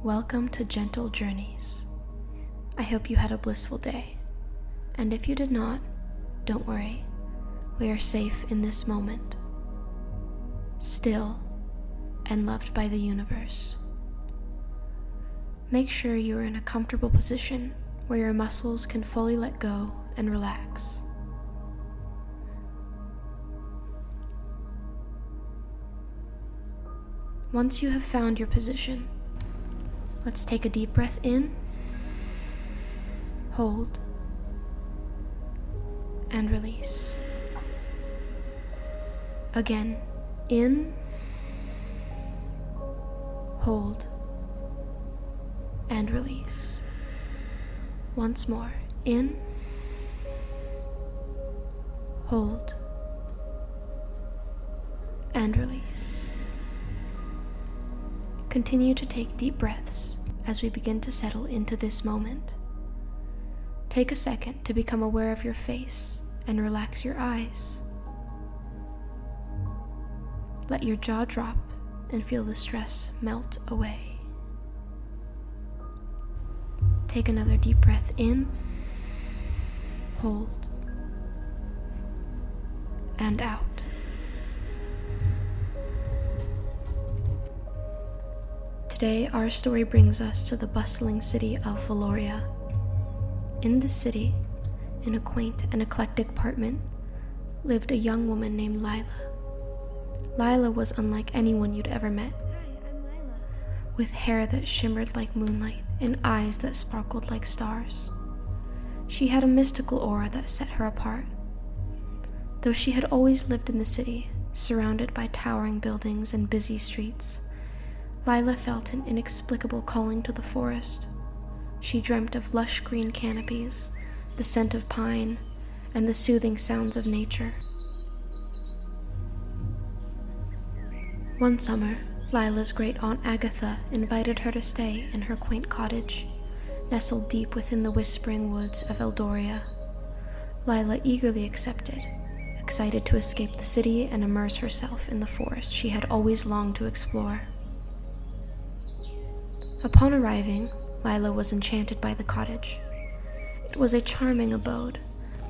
Welcome to Gentle Journeys. I hope you had a blissful day, and if you did not, don't worry, we are safe in this moment, still and loved by the universe. Make sure you are in a comfortable position where your muscles can fully let go and relax. Once you have found your position, let's take a deep breath in, hold, and release. Again, in, hold, and release. Once more, in, hold, and release. Continue to take deep breaths as we begin to settle into this moment. Take a second to become aware of your face and relax your eyes. Let your jaw drop and feel the stress melt away. Take another deep breath in, hold, and out. Today, our story brings us to the bustling city of Elordia. In this city, in a quaint and eclectic apartment, lived a young woman named Lila. Lila was unlike anyone you'd ever met. Hi, I'm Lila. With hair that shimmered like moonlight and eyes that sparkled like stars. She had a mystical aura that set her apart. Though she had always lived in the city, surrounded by towering buildings and busy streets, Lila felt an inexplicable calling to the forest. She dreamt of lush green canopies, the scent of pine, and the soothing sounds of nature. One summer, Lila's great-aunt Agatha invited her to stay in her quaint cottage, nestled deep within the whispering woods of Elordia. Lila eagerly accepted, excited to escape the city and immerse herself in the forest she had always longed to explore. Upon arriving, Lila was enchanted by the cottage. It was a charming abode,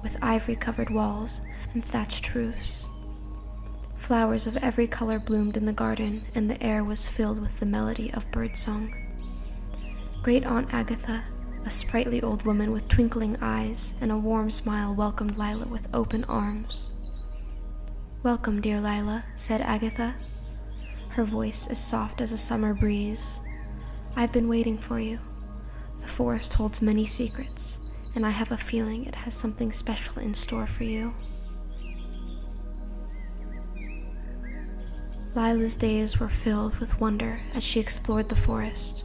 with ivory-covered walls and thatched roofs. Flowers of every color bloomed in the garden, and the air was filled with the melody of birdsong. Great-aunt Agatha, a sprightly old woman with twinkling eyes and a warm smile, welcomed Lila with open arms. "Welcome, dear Lila," said Agatha, her voice as soft as a summer breeze. "I've been waiting for you. The forest holds many secrets, and I have a feeling it has something special in store for you." Lila's days were filled with wonder as she explored the forest.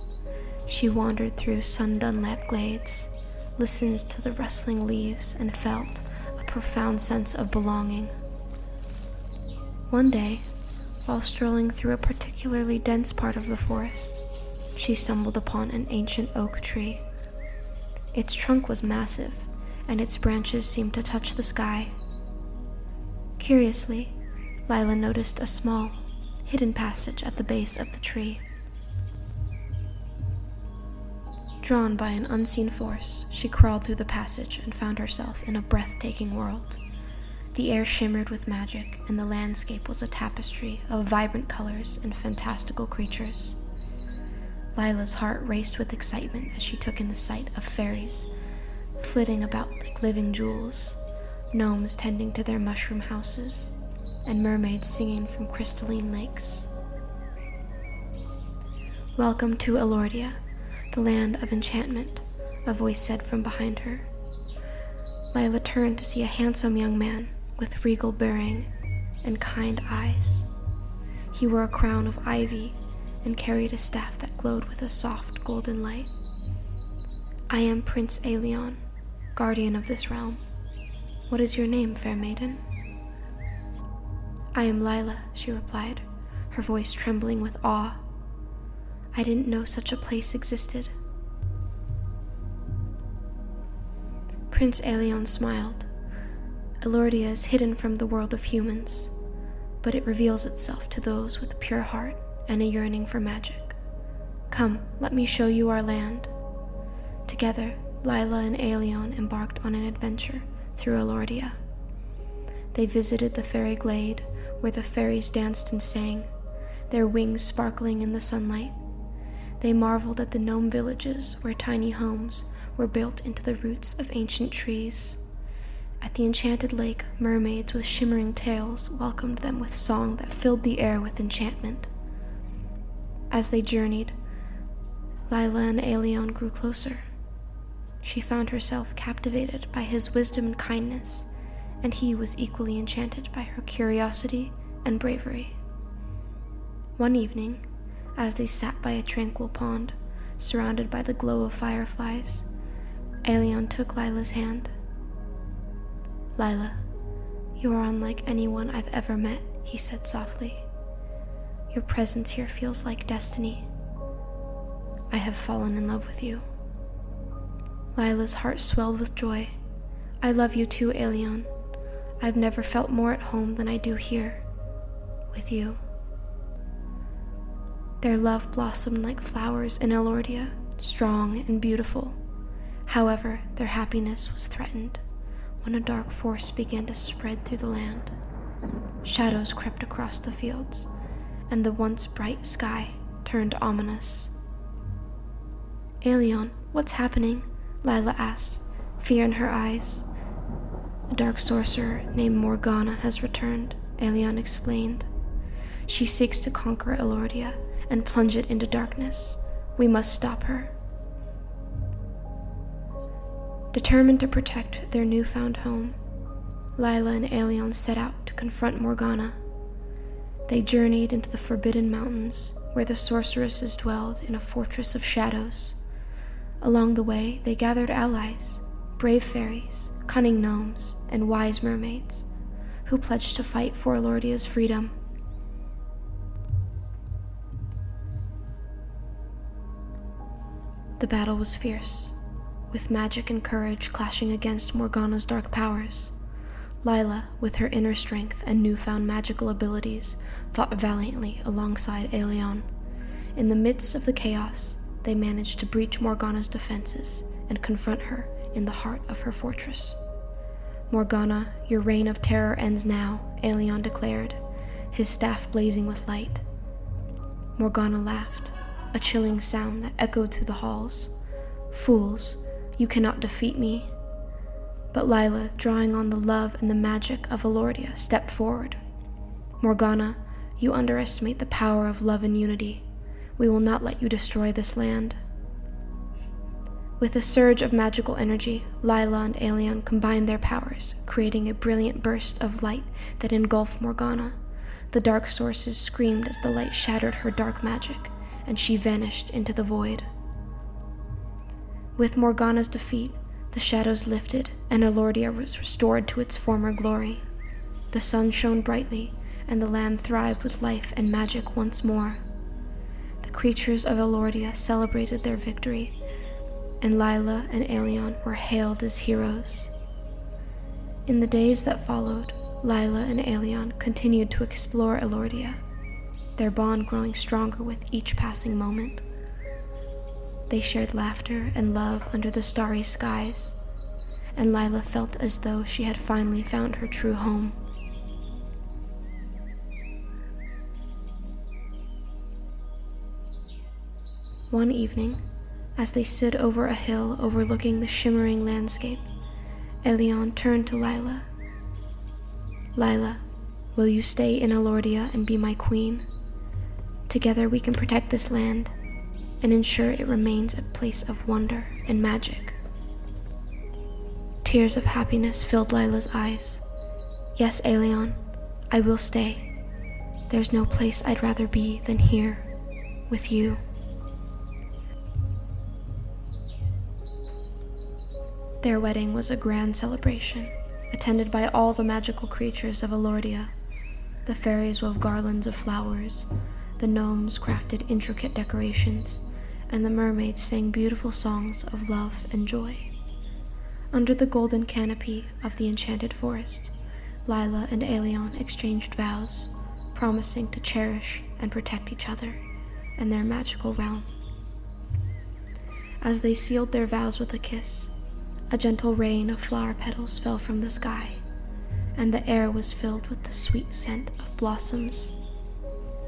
She wandered through sun-dunlap glades, listened to the rustling leaves, and felt a profound sense of belonging. One day, while strolling through a particularly dense part of the forest, she stumbled upon an ancient oak tree. Its trunk was massive, and its branches seemed to touch the sky. Curiously, Lila noticed a small, hidden passage at the base of the tree. Drawn by an unseen force, she crawled through the passage and found herself in a breathtaking world. The air shimmered with magic, and the landscape was a tapestry of vibrant colors and fantastical creatures. Lila's heart raced with excitement as she took in the sight of fairies, flitting about like living jewels, gnomes tending to their mushroom houses, and mermaids singing from crystalline lakes. "Welcome to Elordia, the land of enchantment," a voice said from behind her. Lila turned to see a handsome young man with regal bearing and kind eyes. He wore a crown of ivy and carried a staff that glowed with a soft golden light. "I am Prince Elordia, guardian of this realm. What is your name, fair maiden?" "I am Lila," she replied, her voice trembling with awe. "I didn't know such a place existed." Prince Elordia smiled. "Elordia is hidden from the world of humans, but it reveals itself to those with a pure heart and a yearning for magic. Come, let me show you our land." Together, Lila and Aelion embarked on an adventure through Elordia. They visited the fairy glade, where the fairies danced and sang, their wings sparkling in the sunlight. They marveled at the gnome villages, where tiny homes were built into the roots of ancient trees. At the enchanted lake, mermaids with shimmering tails welcomed them with song that filled the air with enchantment. As they journeyed, Lila and Aelion grew closer. She found herself captivated by his wisdom and kindness, and he was equally enchanted by her curiosity and bravery. One evening, as they sat by a tranquil pond, surrounded by the glow of fireflies, Aelion took Lila's hand. "Lila, you are unlike anyone I've ever met," he said softly. "Your presence here feels like destiny. I have fallen in love with you." Lila's heart swelled with joy. "I love you too, Aelion. I've never felt more at home than I do here, with you." Their love blossomed like flowers in Elordia, strong and beautiful. However, their happiness was threatened when a dark force began to spread through the land. Shadows crept across the fields, and the once bright sky turned ominous. "Aelion, what's happening?" Lila asked, fear in her eyes. "A dark sorcerer named Morgana has returned," Aelion explained. "She seeks to conquer Elordia and plunge it into darkness. We must stop her." Determined to protect their newfound home, Lila and Aelion set out to confront Morgana. They journeyed into the Forbidden Mountains, where the sorceresses dwelled in a fortress of shadows. Along the way, they gathered allies, brave fairies, cunning gnomes, and wise mermaids, who pledged to fight for Elordia's freedom. The battle was fierce, with magic and courage clashing against Morgana's dark powers. Lila, with her inner strength and newfound magical abilities, fought valiantly alongside Aelion. In the midst of the chaos, they managed to breach Morgana's defenses and confront her in the heart of her fortress. "Morgana, your reign of terror ends now," Aelion declared, his staff blazing with light. Morgana laughed, a chilling sound that echoed through the halls. "Fools, you cannot defeat me." But Lila, drawing on the love and the magic of Elordia, stepped forward. "Morgana, you underestimate the power of love and unity. We will not let you destroy this land." With a surge of magical energy, Lila and Aelion combined their powers, creating a brilliant burst of light that engulfed Morgana. The dark sources screamed as the light shattered her dark magic, and she vanished into the void. With Morgana's defeat, the shadows lifted, and Elordia was restored to its former glory. The sun shone brightly, and the land thrived with life and magic once more. The creatures of Elordia celebrated their victory, and Lila and Aelion were hailed as heroes. In the days that followed, Lila and Aelion continued to explore Elordia, their bond growing stronger with each passing moment. They shared laughter and love under the starry skies, and Lila felt as though she had finally found her true home. One evening, as they stood over a hill overlooking the shimmering landscape, Aelion turned to Lila. "Lila, will you stay in Elordia and be my queen? Together we can protect this land and ensure it remains a place of wonder and magic." Tears of happiness filled Lila's eyes. "Yes, Aelion, I will stay. There's no place I'd rather be than here, with you." Their wedding was a grand celebration, attended by all the magical creatures of Elordia. The fairies wove garlands of flowers, the gnomes crafted intricate decorations, and the mermaids sang beautiful songs of love and joy. Under the golden canopy of the enchanted forest, Lila and Aelion exchanged vows, promising to cherish and protect each other and their magical realm As they sealed their vows with a kiss, a gentle rain of flower petals fell from the sky, and the air was filled with the sweet scent of blossoms.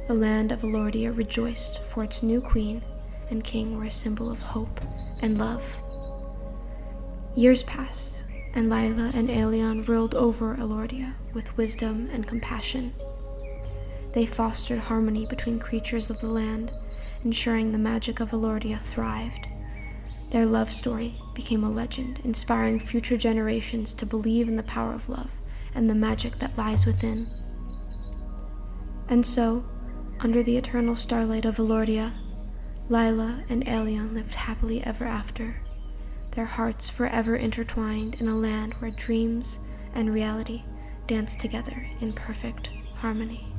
The land of Elordia rejoiced, for its new queen and king were a symbol of hope and love. Years passed, and Lila and Aelion ruled over Elordia with wisdom and compassion. They fostered harmony between creatures of the land, ensuring the magic of Elordia thrived. Their love story became a legend, inspiring future generations to believe in the power of love and the magic that lies within. And so, under the eternal starlight of Elordia, Lila and Aelion lived happily ever after, their hearts forever intertwined in a land where dreams and reality danced together in perfect harmony.